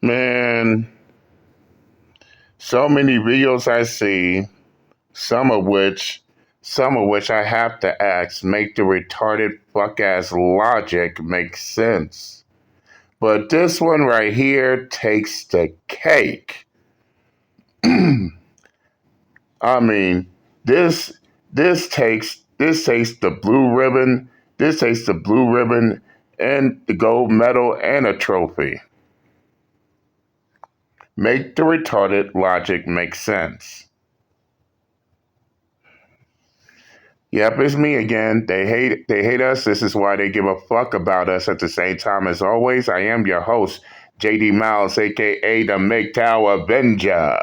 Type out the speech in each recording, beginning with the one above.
Man, so many videos I see, some of which some of which I have to ask make the retarded fuck ass logic make sense. But this one right here takes the cake. I mean, this this takes the blue ribbon, this takes the blue ribbon and the gold medal and a trophy. Make the retarded logic make sense. Yep, it's me again. They hate us. This is why they give a fuck about us at the same time. As always, I am your host, JD Miles, aka the MGTOW Avenger.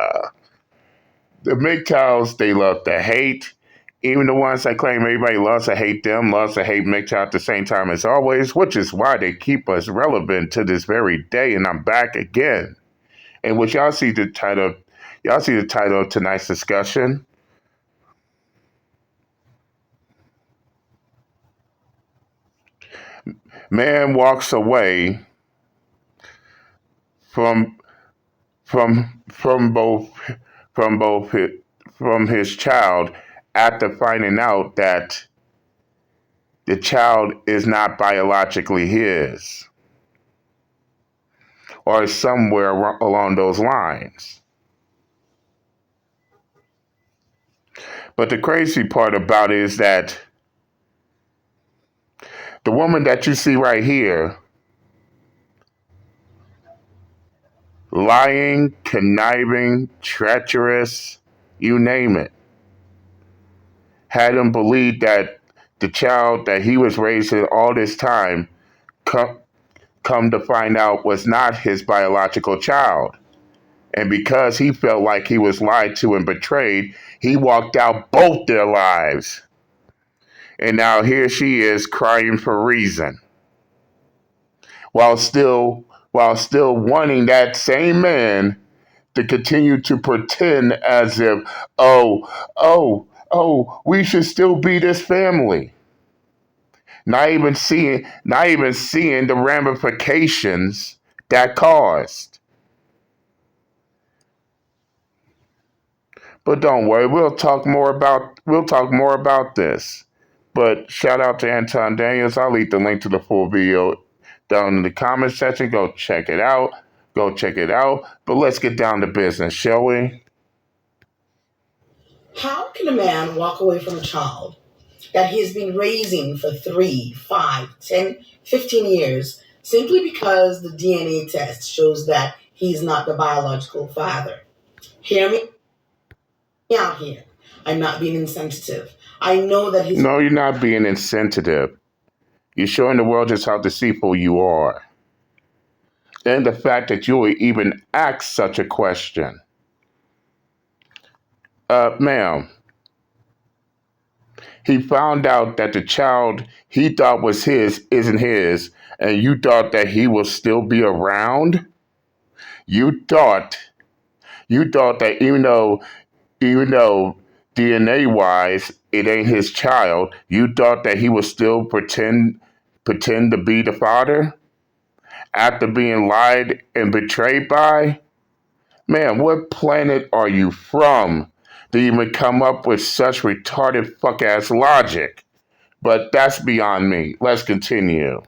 The MGTOWs, they love to hate. Even the ones that claim everybody loves to hate them, loves to hate MGTOW at the same time as always, which is why they keep us relevant to this very day, and I'm back again. And what y'all see the title of tonight's discussion. Man walks away from from both from both his, from his child after finding out that the child is not biologically his or somewhere along those lines. But the crazy part about it is that the woman that you see right here, lying, conniving, treacherous, you name it, had him believe that the child that he was raising all this time come, come to find out was not his biological child. And because he felt like he was lied to and betrayed, he walked out both their lives. And now here she is crying for reason, while still while still wanting that same man to continue to pretend as if, oh, we should still be this family. Not even seeing the ramifications that caused. But don't worry, we'll talk more about this. But shout out to Anton Daniels. I'll leave the link to the full video down in the comment section. Go check it out. Go check it out. But let's get down to business, shall we? How can a man walk away from a child that he's been raising for 3, 5, 10, 15 years simply because the DNA test shows that he's not the biological father? Hear me out here. I'm not being insensitive. I know that he's No, you're not being insensitive. You're showing the world just how deceitful you are. And the fact that you would even ask such a question. Ma'am, he found out that the child he thought was his isn't his, and you thought that he will still be around? You thought that even though DNA wise it ain't his child, you thought that he would still pretend to be the father after being lied and betrayed by? Man, what planet are you from to even come up with such retarded fuck ass logic? But that's beyond me. Let's continue.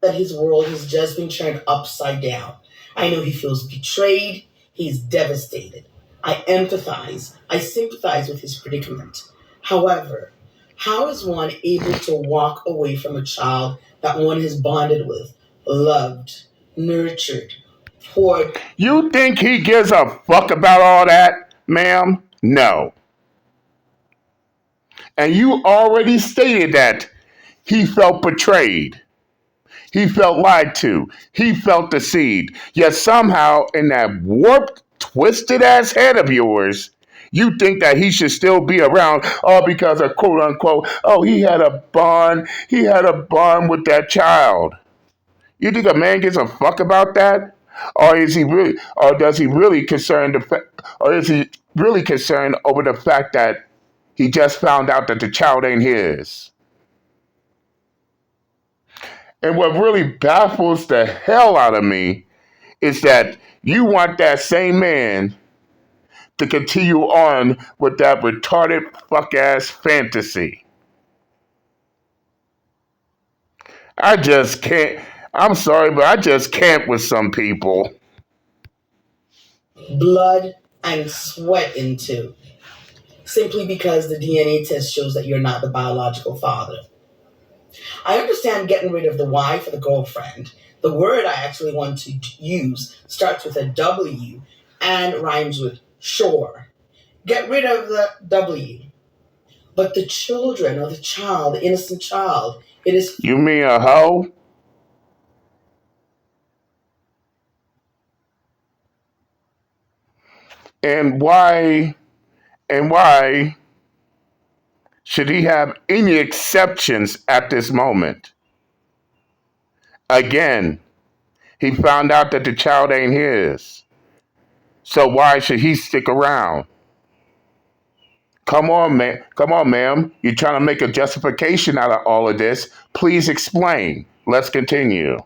that his world has just been turned upside down. I know he feels betrayed. He's devastated. I empathize. I sympathize with his predicament. However, how is one able to walk away from a child that one has bonded with, loved, nurtured, poured? You think he gives a fuck about all that, ma'am? No. And you already stated that he felt betrayed. He felt lied to. He felt deceived. Yet somehow, in that warped, twisted ass head of yours, you think that he should still be around all because of quote unquote, oh, he had a bond with that child. You think a man gives a fuck about that? Or does he really or is he really concerned over the fact that he just found out that the child ain't his? And what really baffles the hell out of me is that you want that same man to continue on with that retarded fuck ass fantasy. I just can't. I'm sorry, but I just can't with some people. blood and sweat into simply because the DNA test shows that you're not the biological father. I understand getting rid of the wife or the girlfriend. The word I actually want to use starts with a W and rhymes with sure. Get rid of the W. But the children or the child, the innocent child, it is You mean a hoe? And why? And why should he have any exceptions at this moment? Again, he found out that the child ain't his. So why should he stick around? Come on, man. Come on, ma'am. You're trying to make a justification out of all of this. Please explain. Let's continue.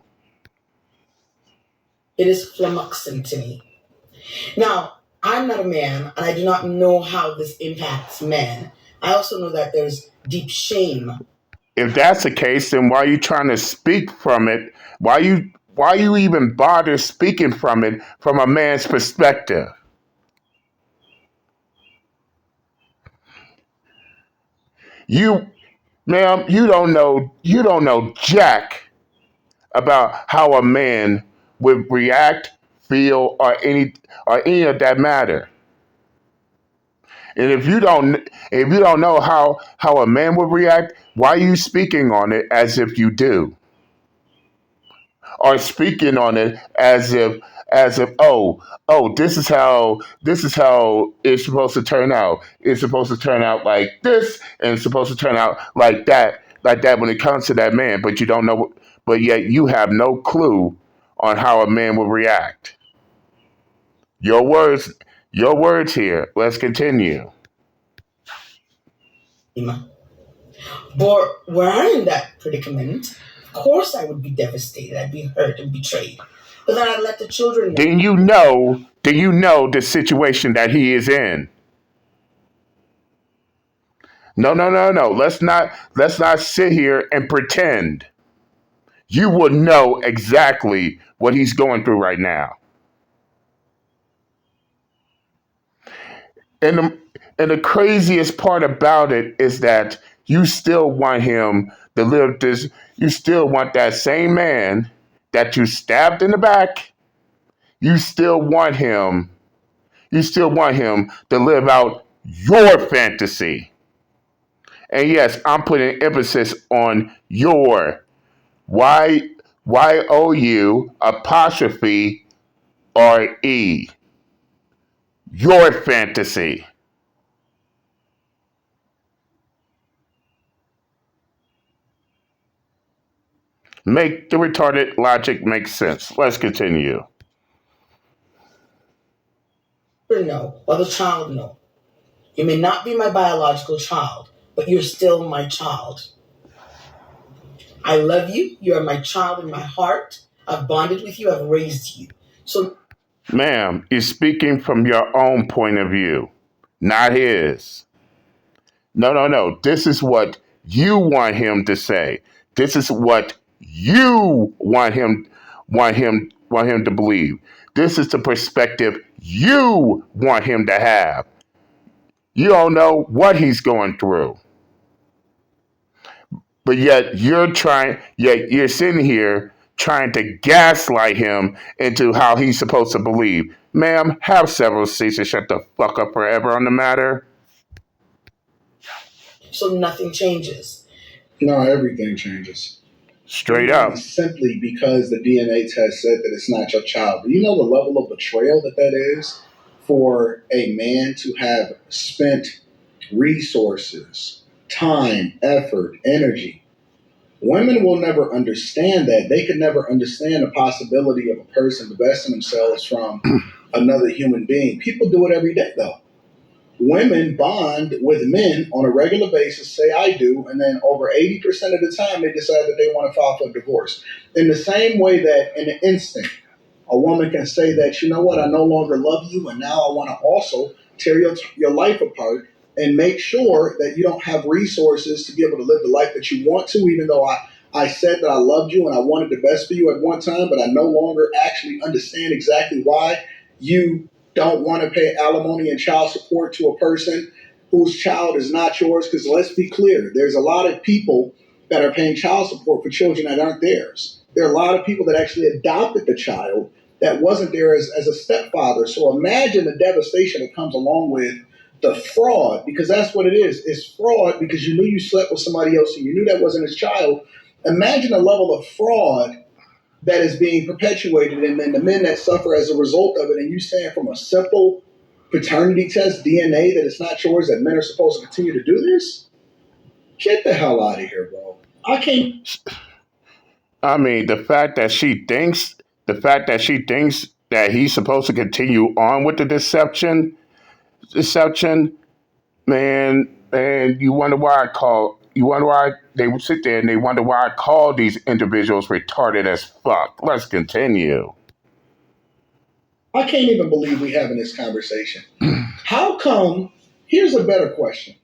it is flummoxing to me. Now, I'm not a man and I do not know how this impacts men. I also know that there's deep shame. If that's the case, then why are you trying to speak from it? Why you even bother speaking from it from a man's perspective? You, ma'am, you don't know jack about how a man would react, feel, or any of that matter. And if you don't know how a man would react, why are you speaking on it as if you do? Or speaking on it as if this is how it's supposed to turn out. It's supposed to turn out like this, and it's supposed to turn out like that when it comes to that man. But you don't know, but yet you have no clue on how a man will react. Your words, your words here. Let's continue. But were I in that predicament, of course I would be devastated. I'd be hurt and betrayed. But then I'd let the children know. Then you know the situation that he is in. No, no, no, no. Let's not sit here and pretend. You will know exactly what he's going through right now. And the, and the craziest part about it is that you still want him to live this, you still want that same man that you stabbed in the back, you still want him, you still want him to live out your fantasy. And yes, I'm putting emphasis on your Y YOU apostrophe RE. Your fantasy. Make the retarded logic make sense. Let's continue. Know or the child know. You may not be my biological child, but you're still my child. I love you. You are my child in my heart. I've bonded with you. I've raised you. So Ma'am, you're speaking from your own point of view, not his. No, no, no. This is what you want him to say. This is what you want him to believe. This is the perspective you want him to have. You don't know what he's going through. But yet you're sitting here trying to gaslight him into how he's supposed to believe. Ma'am, have several seats and shut the fuck up forever on the matter. nothing changes. No, everything changes. Straight up. Simply because the DNA test said that it's not your child. Do you know the level of betrayal that is for a man to have spent resources, time, effort, energy? Women will never understand that. They could never understand the possibility of a person divesting themselves from another human being. People do it every day, though. Women bond with men on a regular basis, say I do, and then over 80% of the time they decide that they want to file for divorce. In the same way that in an instant, A woman can say that, you know what, I no longer love you, and now I want to also tear your life apart and make sure that you don't have resources to be able to live the life that you want to, even though I said that I loved you and I wanted the best for you at one time, but I no longer actually understand exactly why you don't want to pay alimony and child support to a person whose child is not yours. Because let's be clear, there's a lot of people that are paying child support for children that aren't theirs. There are a lot of people that actually adopted the child that wasn't there as a stepfather. So imagine the devastation that comes along with the fraud, because that's what it is. It's fraud because you knew you slept with somebody else and you knew that wasn't his child. Imagine the level of fraud that is being perpetuated, and then the men that suffer as a result of it. And you saying from a simple paternity test, DNA, that it's not yours, that men are supposed to continue to do this? Get the hell out of here, bro. I can't. I mean, the fact that she thinks that he's supposed to continue on with the deception, man, you wonder why they would sit there and they wonder why I call these individuals retarded as fuck. Let's continue. I can't even believe we having this conversation. How come? Here's a better question.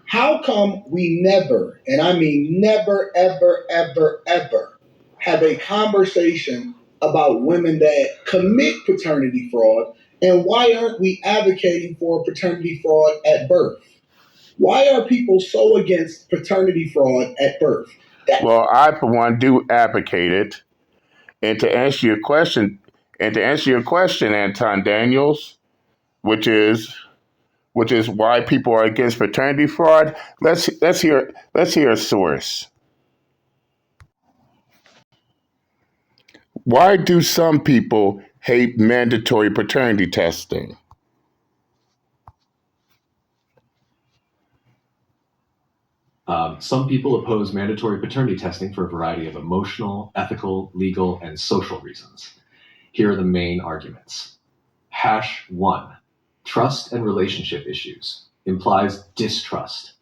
How come we never, and I mean never, ever, ever, ever, have a conversation about women that commit paternity fraud, and why aren't we advocating for paternity fraud at birth? Why are people so against paternity fraud at birth? Well, I for one do advocate it. And to answer your question, Anton Daniels, which is why people are against paternity fraud. Let's hear a source. Why do some people hate mandatory paternity testing? Some people oppose mandatory paternity testing for a variety of emotional, ethical, legal, and social reasons. Here are the main arguments. Hash 1. Trust and relationship issues. Implies distrust.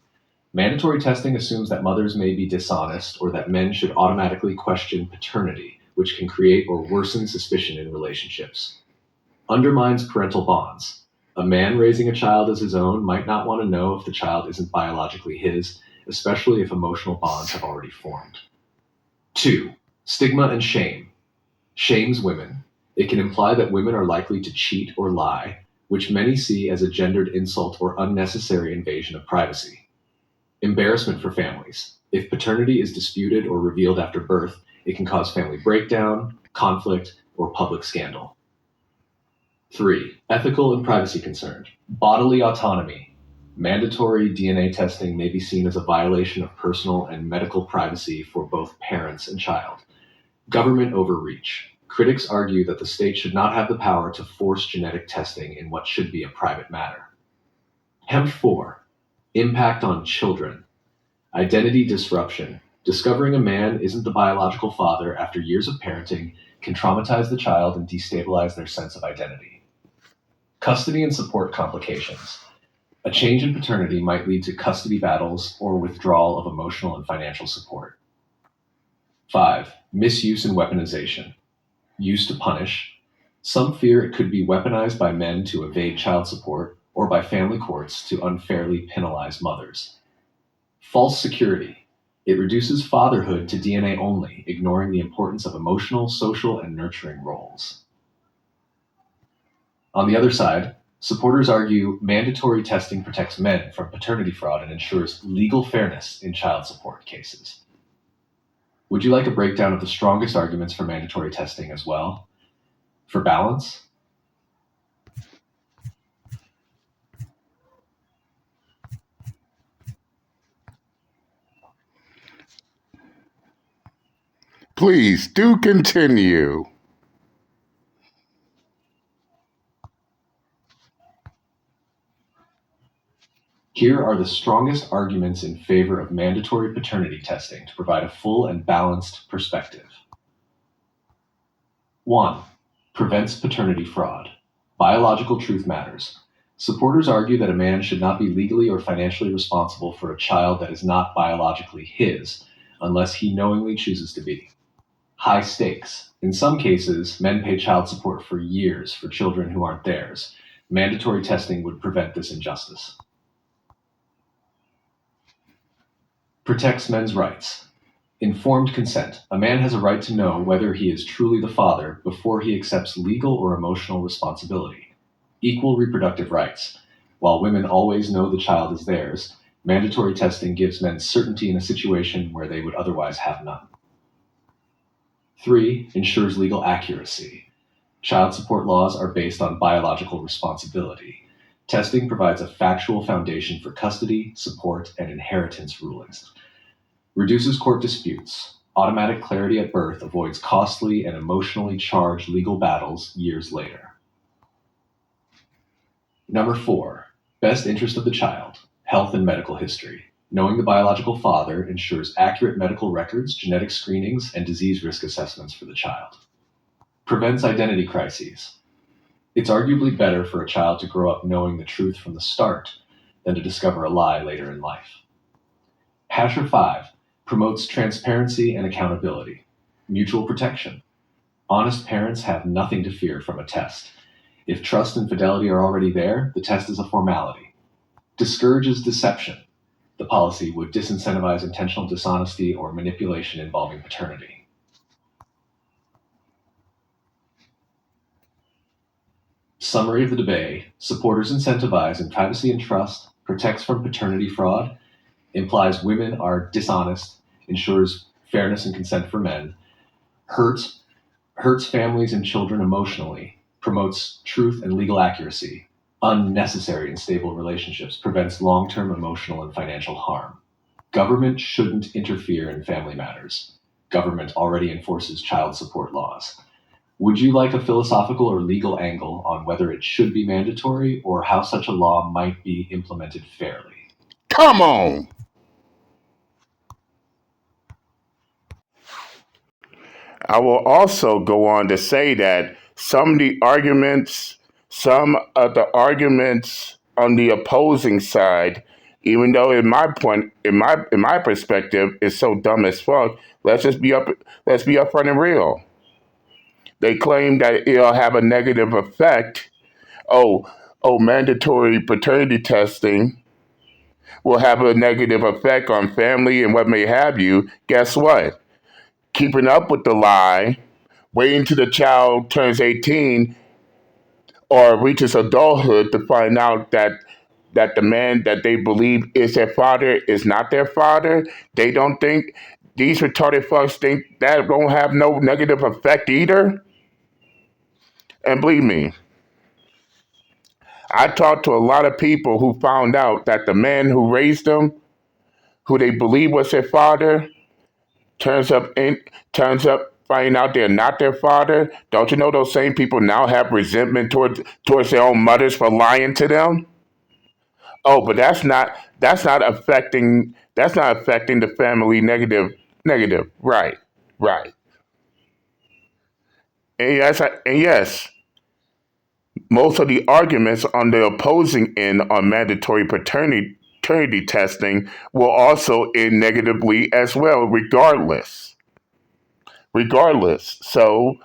Mandatory testing assumes that mothers may be dishonest or that men should automatically question paternity, which can create or worsen suspicion in relationships. Undermines parental bonds. A man raising a child as his own might not want to know if the child isn't biologically his, especially if emotional bonds have already formed. 2. Stigma and shame. Shames women. It can imply that women are likely to cheat or lie, which many see as a gendered insult or unnecessary invasion of privacy. Embarrassment for families. If paternity is disputed or revealed after birth, it can cause family breakdown, conflict, or public scandal. 3. Ethical and privacy concern. Bodily autonomy. Mandatory DNA testing may be seen as a violation of personal and medical privacy for both parents and child. Government overreach. Critics argue that the state should not have the power to force genetic testing in what should be a private matter. Hemp 4. Impact on children. Identity disruption. Discovering a man isn't the biological father after years of parenting can traumatize the child and destabilize their sense of identity. Custody and support complications. A change in paternity might lead to custody battles or withdrawal of emotional and financial support. 5. Misuse and weaponization. Used to punish. Some fear it could be weaponized by men to evade child support or by family courts to unfairly penalize mothers. False security. It reduces fatherhood to DNA only, ignoring the importance of emotional, social, and nurturing roles. On the other side, supporters argue mandatory testing protects men from paternity fraud and ensures legal fairness in child support cases. Would you like a breakdown of the strongest arguments for mandatory testing as well? For balance? Please do continue. Here are the strongest arguments in favor of mandatory paternity testing to provide a full and balanced perspective. 1. Prevents paternity fraud. Biological truth matters. Supporters argue that a man should not be legally or financially responsible for a child that is not biologically his, unless he knowingly chooses to be. High stakes. In some cases, men pay child support for years for children who aren't theirs. Mandatory testing would prevent this injustice. Protects men's rights. Informed consent. A man has a right to know whether he is truly the father before he accepts legal or emotional responsibility. Equal reproductive rights. While women always know the child is theirs, mandatory testing gives men certainty in a situation where they would otherwise have none. 3. Ensures legal accuracy. Child support laws are based on biological responsibility. Testing provides a factual foundation for custody, support, and inheritance rulings. Reduces court disputes. Automatic clarity at birth avoids costly and emotionally charged legal battles years later. Number 4. Best interest of the child. Health and medical history. Knowing the biological father ensures accurate medical records, genetic screenings, and disease risk assessments for the child. Prevents identity crises. It's arguably better for a child to grow up knowing the truth from the start than to discover a lie later in life. Hasher 5. Promotes transparency and accountability. Mutual protection. Honest parents have nothing to fear from a test. If trust and fidelity are already there, the test is a formality. Discourages deception. The policy would disincentivize intentional dishonesty or manipulation involving paternity. Summary of the debate. Supporters incentivize in privacy and trust, protects from paternity fraud, implies women are dishonest, ensures fairness and consent for men, hurts families and children emotionally, promotes truth and legal accuracy, unnecessary and stable relationships, prevents long-term emotional and financial harm. Government shouldn't interfere in family matters. Government already enforces child support laws. Would you like a philosophical or legal angle on whether it should be mandatory or how such a law might be implemented fairly? Come on. I will also go on to say that some of the arguments on the opposing side, even though in my perspective, is so dumb as fuck. Let's be upfront and real. They claim that it'll have a negative effect. Oh, mandatory paternity testing will have a negative effect on family and what may have you. Guess what? Keeping up with the lie, waiting till the child turns 18 or reaches adulthood to find out that the man that they believe is their father is not their father. They don't think these retarded fucks think that won't have no negative effect either. And believe me, I talked to a lot of people who found out that the man who raised them, who they believe was their father, turns up in, turns up finding out they're not their father. Don't you know those same people now have resentment towards their own mothers for lying to them? Oh, but that's not affecting the family negative. Right, right. And yes, most of the arguments on the opposing end on mandatory paternity testing will also end negatively as well, regardless. So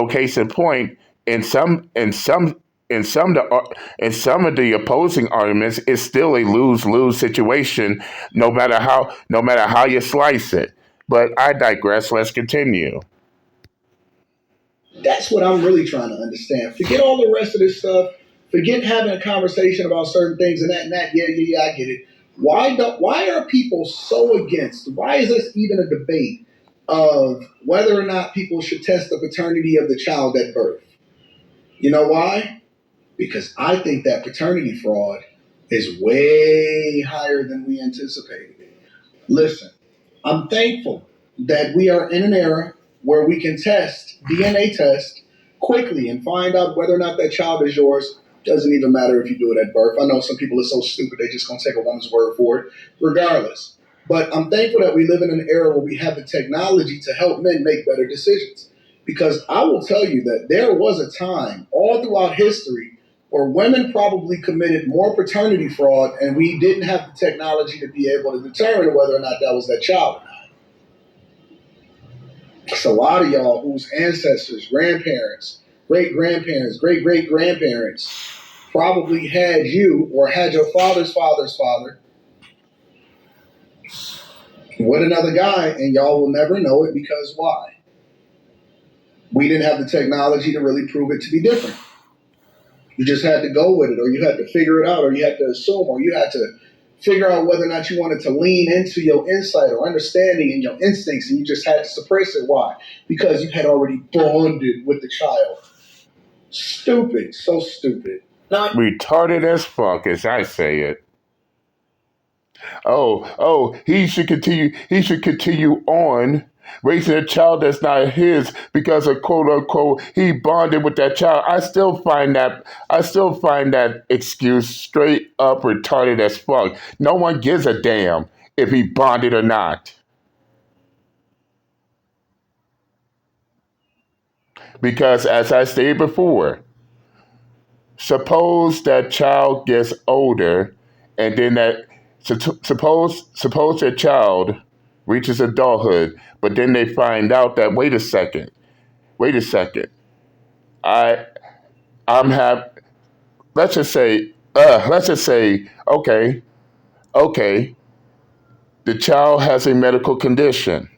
case in point, in some in some in some of the opposing arguments, it's still a lose-lose situation, no matter how you slice it. But I digress. Let's continue. That's what I'm really trying to understand. Forget all the rest of this stuff. Forget having a conversation about certain things and that and that. Yeah, I get it. Why are people so against? Why is this even a debate of whether or not people should test the paternity of the child at birth? You know why? Because I think that paternity fraud is way higher than we anticipated. Listen, I'm thankful that we are in an era where we can test, DNA test, quickly and find out whether or not that child is yours. Doesn't even matter if you do it at birth. I know some people are so stupid they just gonna take a woman's word for it, regardless. But I'm thankful that we live in an era where we have the technology to help men make better decisions. Because I will tell you that there was a time all throughout history where women probably committed more paternity fraud and we didn't have the technology to be able to determine whether or not that was their child. It's a lot of y'all whose ancestors, grandparents, great grandparents, great great grandparents probably had you or had your father's father's father with another guy, and y'all will never know it because why? We didn't have the technology to really prove it to be different. You just had to go with it, or you had to figure it out, or you had to assume, or you had to figure out whether or not you wanted to lean into your insight or understanding and your instincts, and you just had to suppress it. Why? Because you had already bonded with the child. Stupid, so stupid. Retarded as fuck, as I say it. He should continue. He should continue on raising a child that's not his because of quote unquote he bonded with that child. I still find that. I still find that excuse straight up retarded as fuck. No one gives a damn if he bonded or not. Because as I stated before, suppose that child gets older, and then suppose that child reaches adulthood, but then they find out that wait a second, I I'm have let's just say okay, the child has a medical condition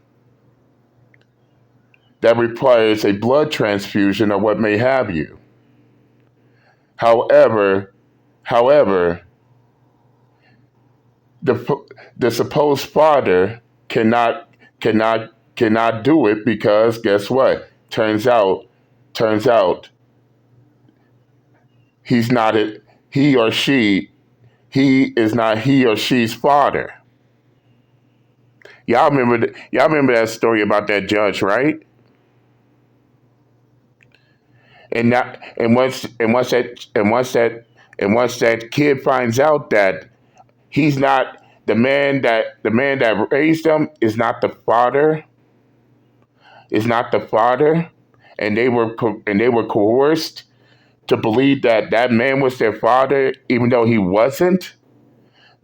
that requires a blood transfusion or what may have you. However, however, the the supposed father cannot do it because guess what? Turns out he's not it. He or she he is not he or she's father. Y'all remember that story about that judge, right? And once that kid finds out that he's not the man that raised them is not the father, and they were coerced to believe that that man was their father, even though he wasn't.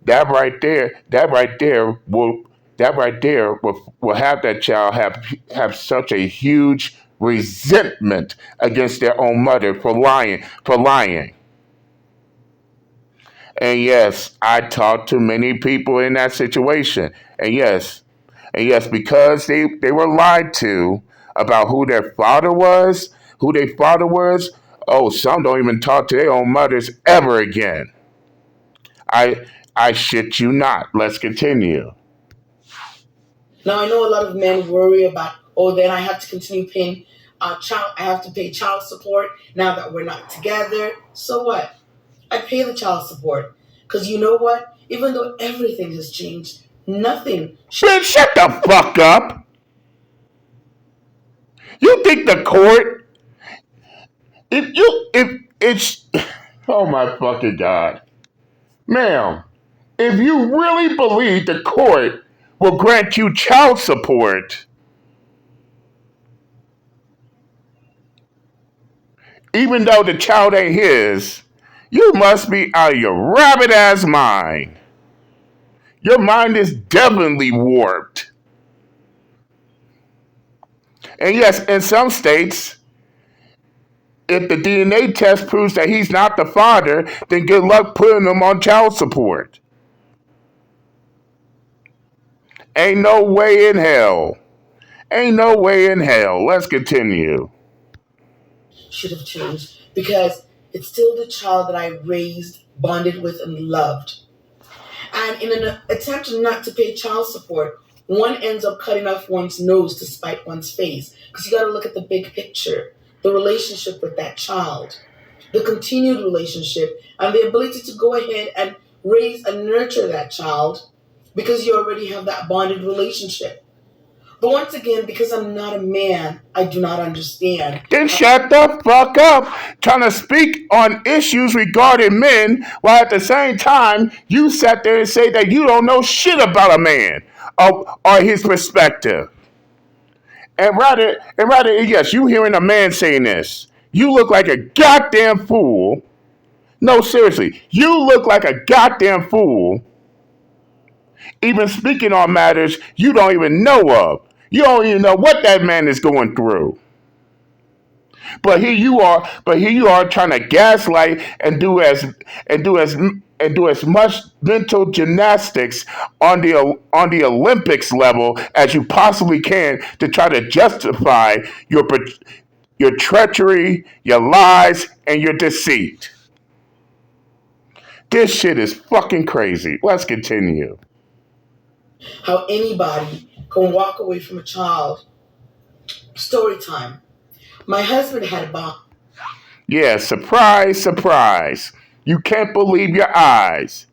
That right there will have that child have such a huge resentment against their own mother for lying. And yes, I talked to many people in that situation. And yes, because they were lied to about who their father was, oh, some don't even talk to their own mothers ever again. I I shit you not. Let's continue. Now I know a lot of men worry about, oh, then I have to continue paying I have to pay child support now that we're not together. So what? I pay the child support because you know what? Even though everything has changed, nothing. Bitch, shut the fuck up. You think the court if it's oh my fucking god. Ma'am, if you really believe the court will grant you child support, even though the child ain't his, you must be out of your rabbit ass mind. Your mind is definitely warped. And yes, in some states, if the DNA test proves that he's not the father, then good luck putting him on child support. Ain't no way in hell. Ain't no way in hell. Let's continue. Should have changed because it's still the child that I raised, bonded with, and loved. And in an attempt not to pay child support, one ends up cutting off one's nose to spite one's face. Because you got to look at the big picture, the relationship with that child, the continued relationship, and the ability to go ahead and raise and nurture that child because you already have that bonded relationship. But once again, because I'm not a man, I do not understand. Then shut the fuck up trying to speak on issues regarding men while at the same time you sat there and say that you don't know shit about a man or his perspective. Yes, you hearing a man saying this. You look like a goddamn fool. No, seriously, you look like a goddamn fool even speaking on matters you don't even know of. You don't even know what that man is going through. But here you are trying to gaslight and do as and do as much mental gymnastics on the Olympics level as you possibly can to try to justify your treachery, your lies, and your deceit. This shit is fucking crazy. Let's continue. How anybody can walk away from a child. Story time. My husband had a bomb. Yeah, surprise, surprise. You can't believe your eyes.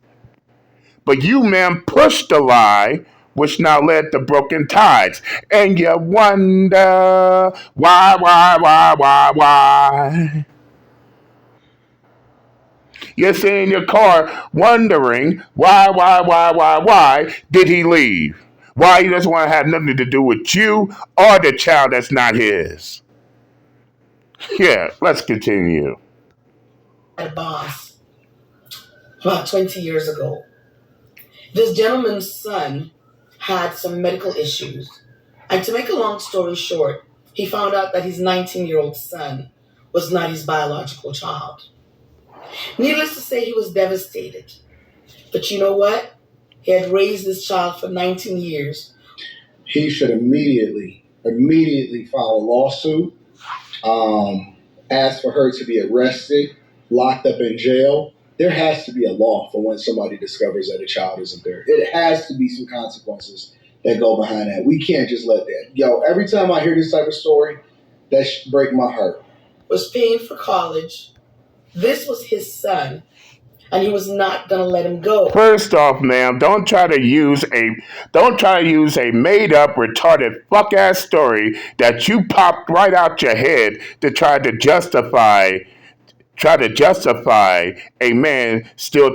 But you, man, pushed the lie, which now led to broken ties. And you wonder why. You're sitting in your car wondering why did he leave? Why he doesn't want to have nothing to do with you or the child that's not his. Yeah, let's continue. Had a boss about 20 years ago. This gentleman's son had some medical issues. And to make a long story short, he found out that his 19-year-old son was not his biological child. Needless to say, he was devastated. But you know what? He had raised this child for 19 years. He should immediately file a lawsuit, ask for her to be arrested, locked up in jail. There has to be a law for when somebody discovers that a child isn't there. It has to be some consequences that go behind that. We can't just let that. Every time I hear this type of story, that break my heart. Was paying for college. This was his son, and he was not gonna let him go. First off, ma'am, don't try to use a made up, retarded, fuck ass story that you popped right out your head to try to justify a man still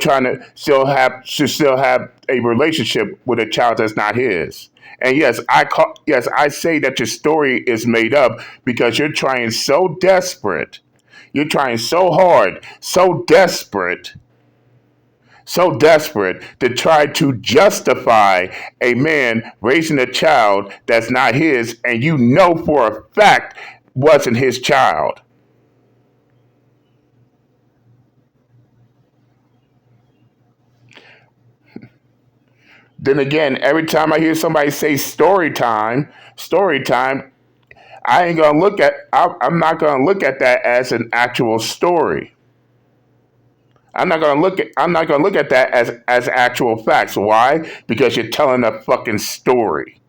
have a relationship with a child that's not his. And yes, I say that your story is made up because you're trying so desperate. You're trying so hard, so desperate to try to justify a man raising a child that's not his and you know for a fact wasn't his child. Then again, every time I hear somebody say story time, I'm not gonna look at that as an actual story. I'm not gonna look at that as actual facts. Why? Because you're telling a fucking story.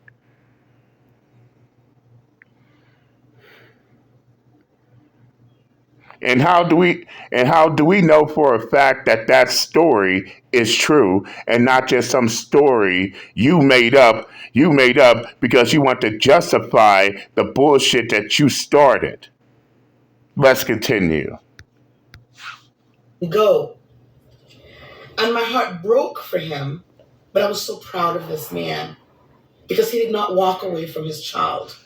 And how do we know for a fact that that story is true and not just some story you made up because you want to justify the bullshit that you started. Let's continue. Go. And my heart broke for him, but I was so proud of this man because he did not walk away from his child.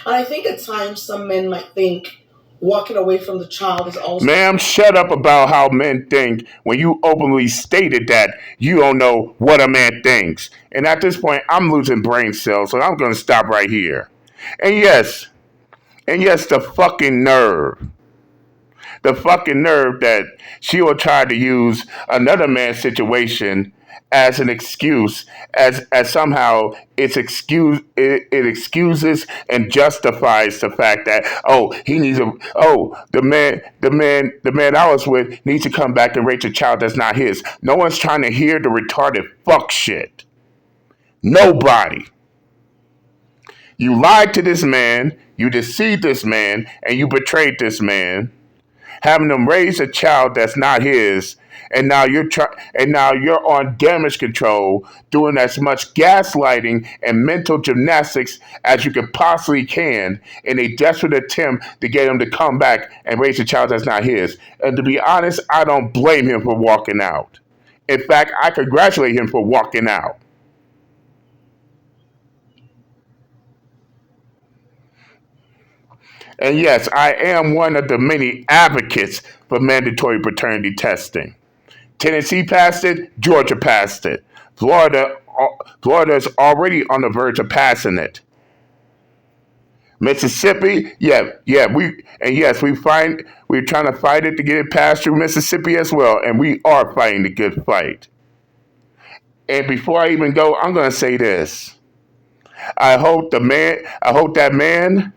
And I think at times some men might think walking away from the child is also. Ma'am, shut up about how men think when you openly stated that you don't know what a man thinks. And at this point, I'm losing brain cells, so I'm going to stop right here. And yes, the fucking nerve. The fucking nerve that she will try to use another man's situation as an excuse, as somehow it excuses and justifies the fact that the man I was with needs to come back and raise a child that's not his. No one's trying to hear the retarded fuck shit. Nobody. You lied to this man, you deceived this man, and you betrayed this man, having him raise a child that's not his, and now you're on damage control, doing as much gaslighting and mental gymnastics as you could possibly can in a desperate attempt to get him to come back and raise a child that's not his. And to be honest, I don't blame him for walking out. In fact, I congratulate him for walking out. And yes, I am one of the many advocates for mandatory paternity testing. Tennessee passed it, Georgia passed it. Florida is already on the verge of passing it. Mississippi, we're trying to fight it to get it passed through Mississippi as well, and we are fighting the good fight. And before I even go, I'm gonna say this. I hope that man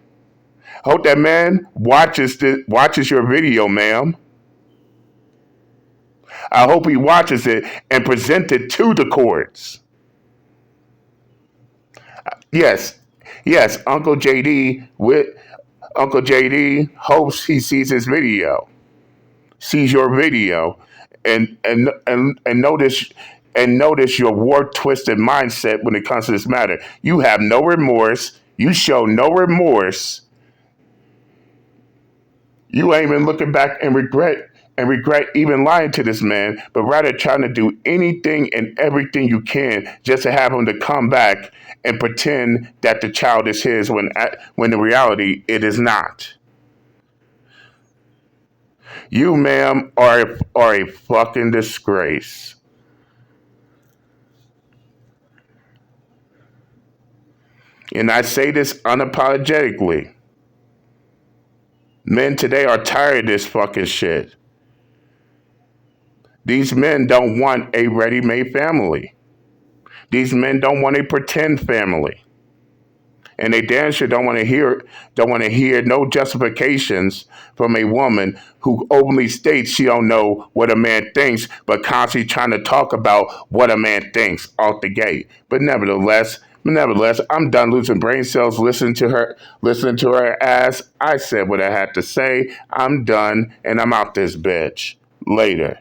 watches your video, ma'am. I hope he watches it and presents it to the courts. Yes, yes, Uncle JD hopes he sees his video, sees your video, and notice your warped, twisted mindset when it comes to this matter. You have no remorse. You show no remorse. You ain't even looking back and regret even lying to this man, but rather trying to do anything and everything you can just to have him to come back and pretend that the child is his when in reality it is not. You, ma'am, are a fucking disgrace. And I say this unapologetically. Men today are tired of this fucking shit. These men don't want a ready-made family. These men don't want a pretend family. And they damn sure don't want to hear no justifications from a woman who openly states she don't know what a man thinks, but constantly trying to talk about what a man thinks off the gate. But nevertheless, I'm done losing brain cells listening to her ass. I said what I had to say. I'm done, and I'm out this bitch. Later.